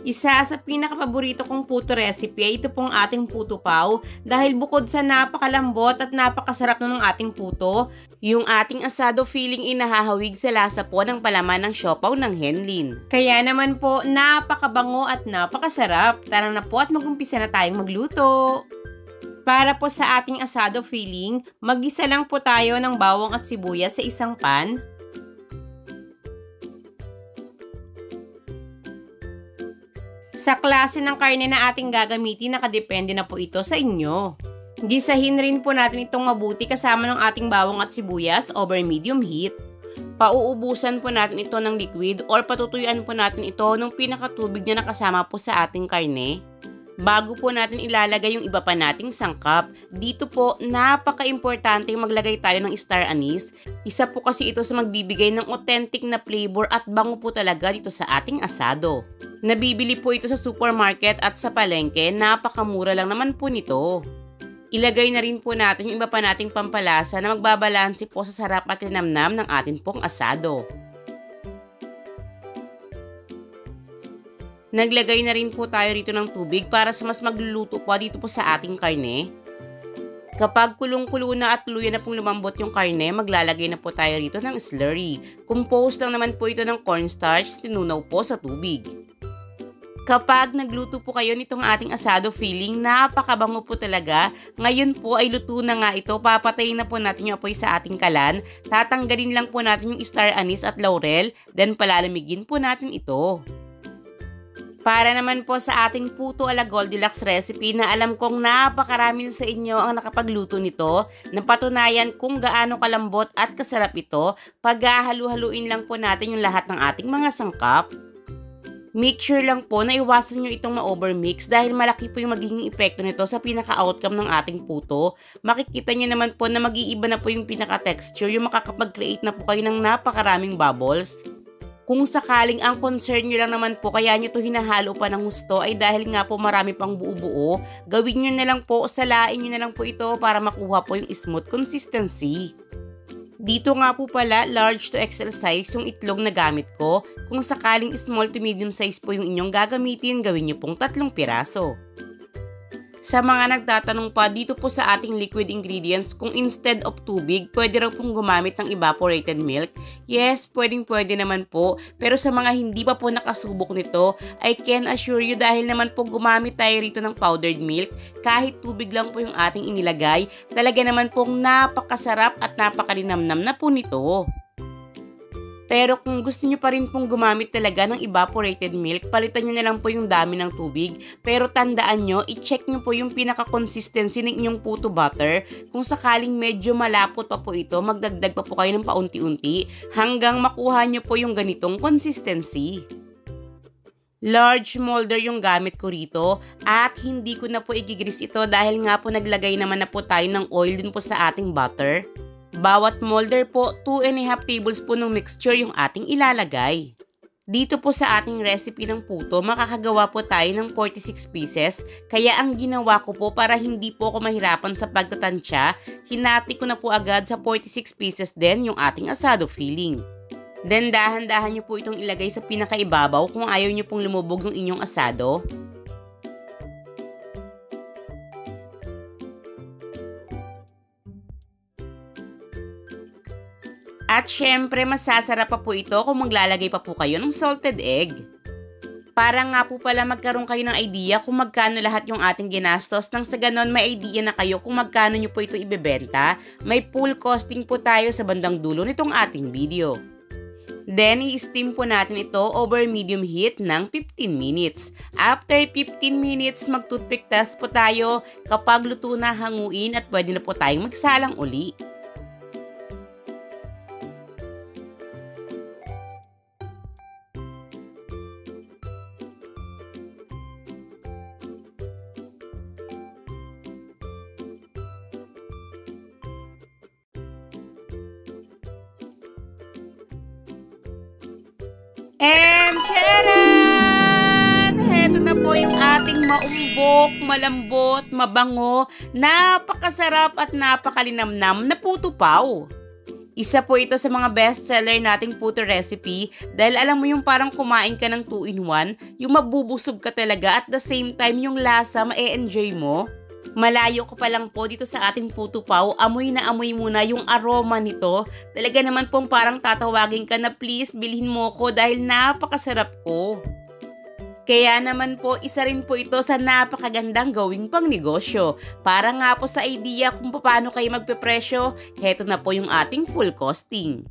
Isa sa pinakapaborito kong puto recipe ay ito pong ating puto pao dahil bukod sa napakalambot at napakasarap ng ating puto, yung ating asado feeling inahahawig sa lasa po ng palaman ng siopaw ng henlin. Kaya naman po napakabango at napakasarap. Tara na po at mag-umpisa na tayong magluto. Para po sa ating asado feeling, mag-isa lang po tayo ng bawang at sibuyas sa isang pan. Sa klase ng karne na ating gagamitin, nakadepende na po ito sa inyo. Gisahin rin po natin itong mabuti kasama ng ating bawang at sibuyas over medium heat. Pauubusan po natin ito ng liquid or patutuyuan po natin ito ng pinakatubig na nakasama po sa ating karne. Bago po natin ilalagay yung iba pa nating sangkap, dito po napaka-importante maglagay tayo ng star anise. Isa po kasi ito sa magbibigay ng authentic na flavor at bango po talaga dito sa ating asado. Nabibili po ito sa supermarket at sa palengke, napakamura lang naman po nito. Ilagay na rin po natin yung iba pa nating pampalasa na magbabalanse po sa sarap at linamnam ng atin pong asado. Naglagay na rin po tayo rito ng tubig para sa mas magluluto po dito po sa ating karne. Kapag kulong-kulo na at tuluyan na pong lumambot yung karne, maglalagay na po tayo rito ng slurry. Composed lang naman po ito ng cornstarch, tinunaw po sa tubig. Kapag nagluto po kayo nitong ating asado feeling, napakabango po talaga. Ngayon po ay luto na nga ito. Papatayin na po natin yung apoy sa ating kalan. Tatanggalin lang po natin yung star anise at laurel. Then palalamigin po natin ito. Para naman po sa ating puto ala Goldilocks recipe na alam kong napakarami sa inyo ang nakapagluto nito, napatunayan kung gaano kalambot at kasarap ito, paghahalu-haluin lang po natin yung lahat ng ating mga sangkap. Make sure lang po na iwasan nyo itong ma-overmix dahil malaki po yung magiging epekto nito sa pinaka-outcome ng ating puto. Makikita nyo naman po na mag-iiba na po yung pinaka-texture, yung makakapag-create na po kayo ng napakaraming bubbles. Kung sakaling ang concern nyo lang naman po kaya nyo to hinahalo pa ng gusto ay dahil nga po marami pang buo-buo, gawin nyo na lang po, salain nyo na lang po ito para makuha po yung smooth consistency. Dito nga po pala, large to XL size yung itlog na gamit ko. Kung sakaling small to medium size po yung inyong gagamitin, gawin nyo pong 3 piraso. Sa mga nagtatanong pa dito po sa ating liquid ingredients, kung instead of tubig, pwede raw pong gumamit ng evaporated milk. Yes, pwede naman po. Pero sa mga hindi pa po nakasubok nito, I can assure you dahil naman po gumamit tayo rito ng powdered milk, kahit tubig lang po yung ating inilagay, talaga naman pong napakasarap at napakalinamnam na po nito. Pero kung gusto nyo pa rin pong gumamit talaga ng evaporated milk, palitan nyo na lang po yung dami ng tubig. Pero tandaan nyo, i-check nyo po yung pinaka-consistency ng inyong puto butter. Kung sakaling medyo malapot pa po ito, magdagdag pa po kayo ng paunti-unti hanggang makuha nyo po yung ganitong consistency. Large molder yung gamit ko rito at hindi ko na po igigrease ito dahil nga po naglagay naman na po tayo ng oil din po sa ating butter. Bawat molder po, 2½ tablespoon ng mixture yung ating ilalagay. Dito po sa ating recipe ng puto, makakagawa po tayo ng 46 pieces. Kaya ang ginawa ko po para hindi po ako mahirapan sa pagtatansya, hinati ko na po agad sa 46 pieces din yung ating asado filling. Then dahan-dahan nyo po itong ilagay sa pinakaibabaw kung ayaw nyo pong lumubog yung inyong asado. At syempre, masasarap pa po ito kung maglalagay pa po kayo ng salted egg. Para nga po pala magkaroon kayo ng idea kung magkano lahat yung ating ginastos, nang sa ganon may idea na kayo kung magkano nyo po ito ibebenta, may full costing po tayo sa bandang dulo nitong ating video. Then, i-steam po natin ito over medium heat ng 15 minutes. After 15 minutes, mag-toothpick test po tayo. Kapag luto na, hanguin at pwede na po tayong magsalang uli. And charan! Heto na po yung ating maumbok, malambot, mabango, napakasarap at napakalinamnam na puto pao. Isa po ito sa mga bestseller nating puto recipe dahil alam mo yung parang kumain ka ng 2-in-1, yung mabubusog ka talaga at the same time yung lasa ma-enjoy mo. Malayo ko pa lang po dito sa ating puto pao, amoy na amoy muna yung aroma nito. Talaga naman pong parang tatawagin ka na please bilhin mo ko dahil napakasarap ko. Kaya naman po, isa rin po ito sa napakagandang gawing pang negosyo. Para nga po sa idea kung paano kayo magpepresyo, heto na po yung ating full costing.